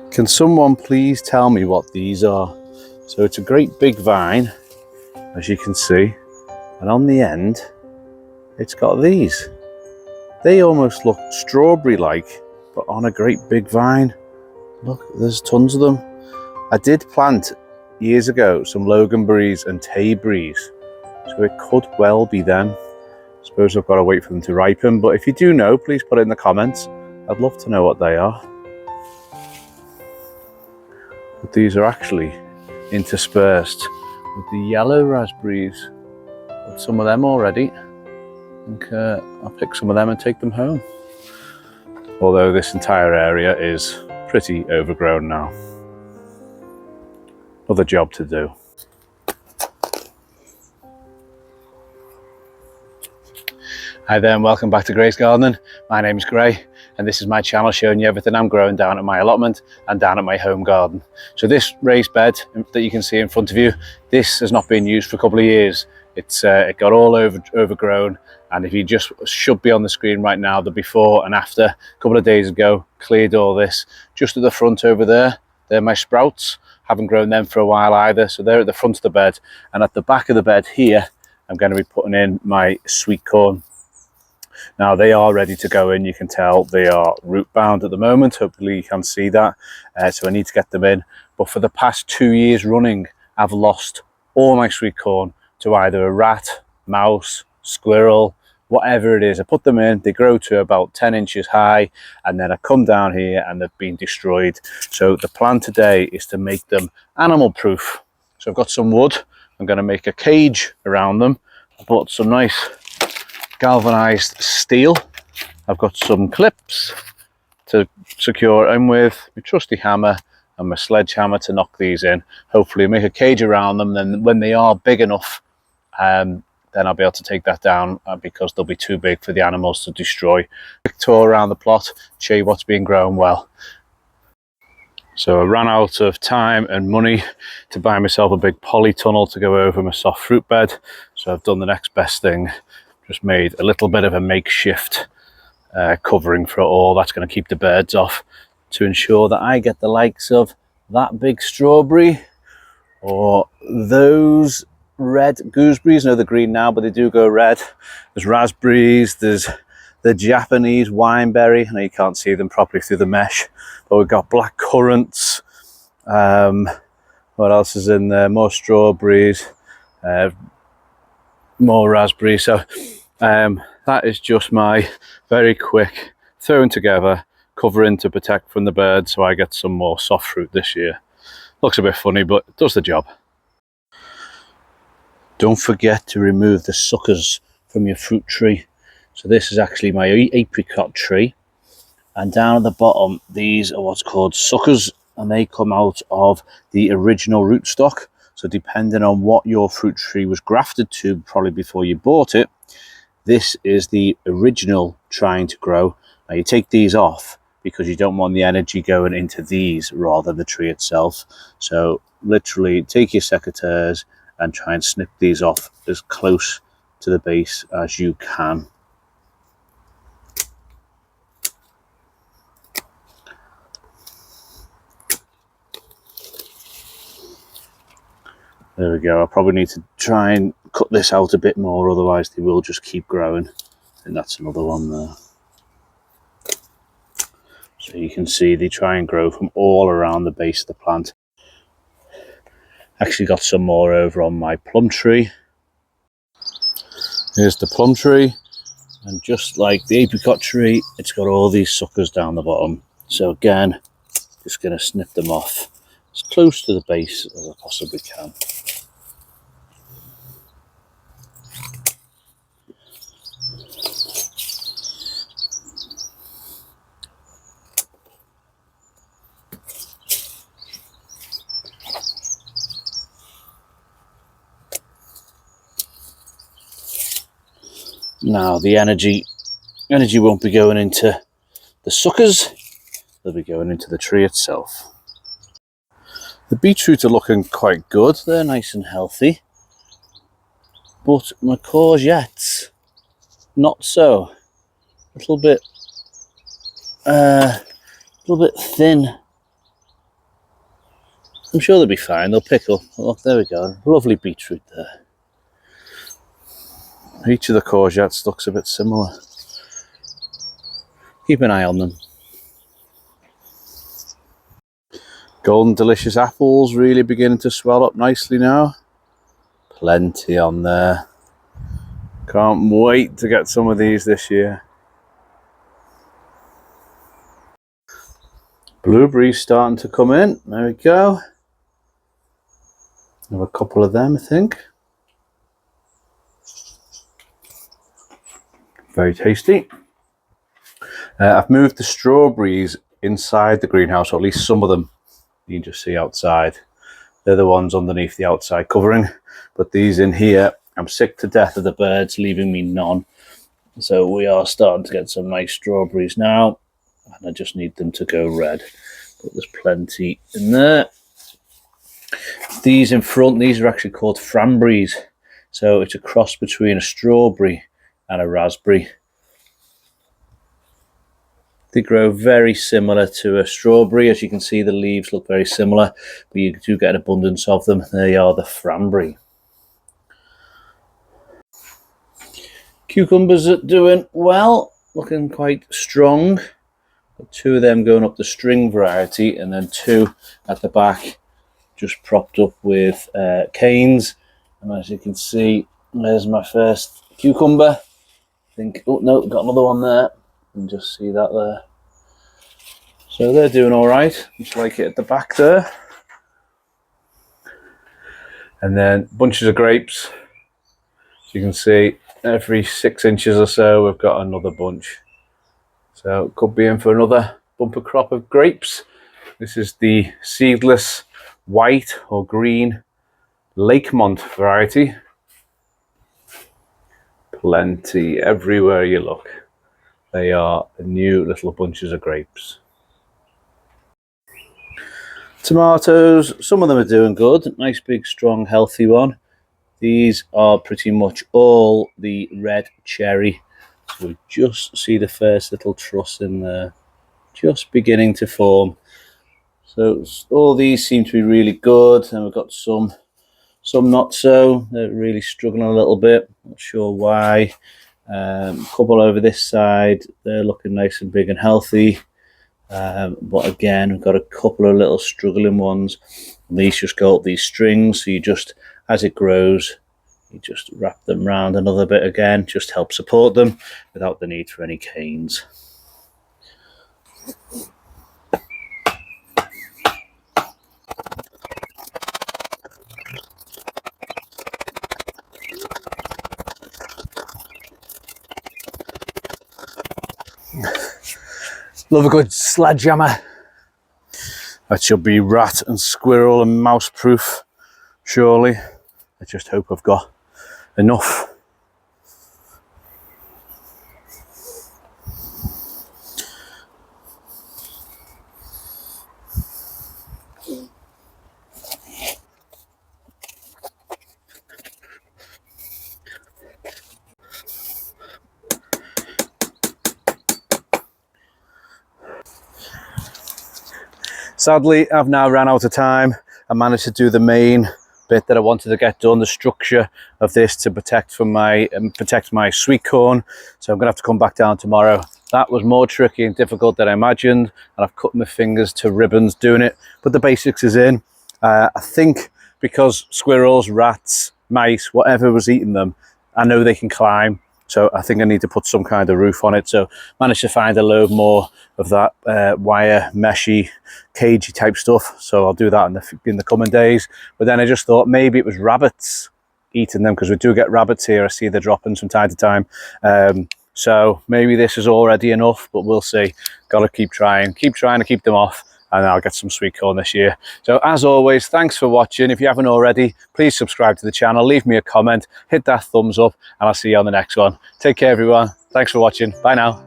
Can someone please tell me what these are? So it's a great big vine, as you can see, and on the end it's got these. They almost look strawberry-like, but on a great big vine. Look, there's tons of them. I did plant years ago some loganberries and tayberries, so it could well be them. I suppose I've got to wait for them to ripen, but if you do know, please put it in the comments. I'd love to know what they are. But these are actually interspersed with the yellow raspberries. Got some of them already. I think I'll pick some of them and take them home. Although this entire area is pretty overgrown now. Another job to do. Hi there and welcome back to Gray's Gardening. My name is Gray and this is my channel showing you everything I'm growing down at my allotment and down at my home garden. So this raised bed that you can see in front of you, this has not been used for a couple of years. It got all overgrown, and if you just should be on the screen right now, the before and after. A couple of days ago, cleared all this. Just at the front over there, they're my sprouts. Haven't grown them for a while either, so they're at the front of the bed. And at the back of the bed here, I'm going to be putting in my sweet corn. Now they are ready to go in. You can tell they are root bound at the moment. Hopefully you can see that. So I need to get them in. But for the past 2 years running, I've lost all my sweet corn to either a rat, mouse, squirrel, whatever it is. I put them in, they grow to about 10 inches high, and then I come down here and they've been destroyed. So the plan today is to make them animal proof. So I've got some wood. I'm going to make a cage around them. I bought some nice galvanized steel. I've got some clips to secure them with, my trusty hammer and my sledgehammer to knock these in. Hopefully make a cage around them, then when they are big enough, then I'll be able to take that down because they'll be too big for the animals to destroy. Quick tour around the plot, show you what's been growing well. So I ran out of time and money to buy myself a big polytunnel to go over my soft fruit bed. So I've done the next best thing. Just made a little bit of a makeshift covering for it all. That's going to keep the birds off, to ensure that I get the likes of that big strawberry or those red gooseberries. No, they're green now, but they do go red. There's raspberries, there's the Japanese wineberry. I know you can't see them properly through the mesh, but we've got black currants. What else is in there? More strawberries, more raspberries. So that is just my very quick throwing together, covering to protect from the birds, so I get some more soft fruit this year. Looks a bit funny, but it does the job. Don't forget to remove the suckers from your fruit tree. So this is actually my apricot tree, and down at the bottom these are what's called suckers, and they come out of the original rootstock. So depending on what your fruit tree was grafted to probably before you bought it, this is the original trying to grow. Now you take these off because you don't want the energy going into these rather than the tree itself. So literally take your secateurs and try and snip these off as close to the base as you can. There we go. I probably need to try and cut this out a bit more, otherwise they will just keep growing. And that's another one there. So you can see they try and grow from all around the base of the plant. Actually got some more over on my plum tree. Here's the plum tree, and just like the apricot tree, it's got all these suckers down the bottom. So again, just going to snip them off as close to the base as I possibly can. Now the energy won't be going into the suckers, they'll be going into the tree itself. The beetroot are looking quite good, they're nice and healthy, but my courgettes, not so. A little bit thin I'm sure they'll be fine, they'll pick up. Look, there we go, lovely beetroot there. Each of the courgettes looks a bit similar. Keep an eye on them. Golden delicious apples really beginning to swell up nicely now. Plenty on there. Can't wait to get some of these this year. Blueberries starting to come in. There we go. Have a couple of them, I think. Very tasty. I've moved the strawberries inside the greenhouse, or at least some of them. You can just see outside. They're the ones underneath the outside covering. But these in here, I'm sick to death of the birds leaving me none. So we are starting to get some nice strawberries now. And I just need them to go red. But there's plenty in there. These in front, these are actually called framberries. So it's a cross between a strawberry and a raspberry. They grow very similar to a strawberry. As you can see, the leaves look very similar, but you do get an abundance of them. They are the framberry. Cucumbers are doing well, looking quite strong. Got two of them going up the string variety, and then two at the back just propped up with canes. And as you can see, there's my first cucumber. I think, oh no, got another one there. You can just see that there. So they're doing all right, just like it at the back there. And then bunches of grapes. As you can see, every 6 inches or so, we've got another bunch. So could be in for another bumper crop of grapes. This is the seedless white or green Lakemont variety. Plenty everywhere you look. They are new little bunches of grapes. Tomatoes, some of them are doing good. Nice big strong healthy one. These are pretty much all the red cherry. So we just see the first little truss in there, just beginning to form. So all these seem to be really good, and we've got some not so. They're really struggling a little bit. Not sure why. A couple over this side, they're looking nice and big and healthy. But again, we've got a couple of little struggling ones. And these just go up these strings, so you just, as it grows, you just wrap them round another bit again, just help support them without the need for any canes. Love a good sledgehammer. That should be rat and squirrel and mouse proof, surely. I just hope I've got enough. Sadly, I've now ran out of time. I managed to do the main bit that I wanted to get done, the structure of this to protect my sweet corn. So I'm gonna have to come back down tomorrow. That was more tricky and difficult than I imagined, and I've cut my fingers to ribbons doing it, but the basics is in. I think because squirrels, rats, mice, whatever was eating them, I know they can climb. So I think I need to put some kind of roof on it. So managed to find a load more of that wire, meshy, cagey type stuff. So I'll do that in the coming days. But then I just thought maybe it was rabbits eating them, because we do get rabbits here. I see they're dropping from time to time. So maybe this is already enough, but we'll see. Got to keep trying to keep them off, and I'll get some sweet corn this year. So as always, thanks for watching. If you haven't already, please subscribe to the channel, leave me a comment, hit that thumbs up, and I'll see you on the next one. Take care, everyone. Thanks for watching. Bye now.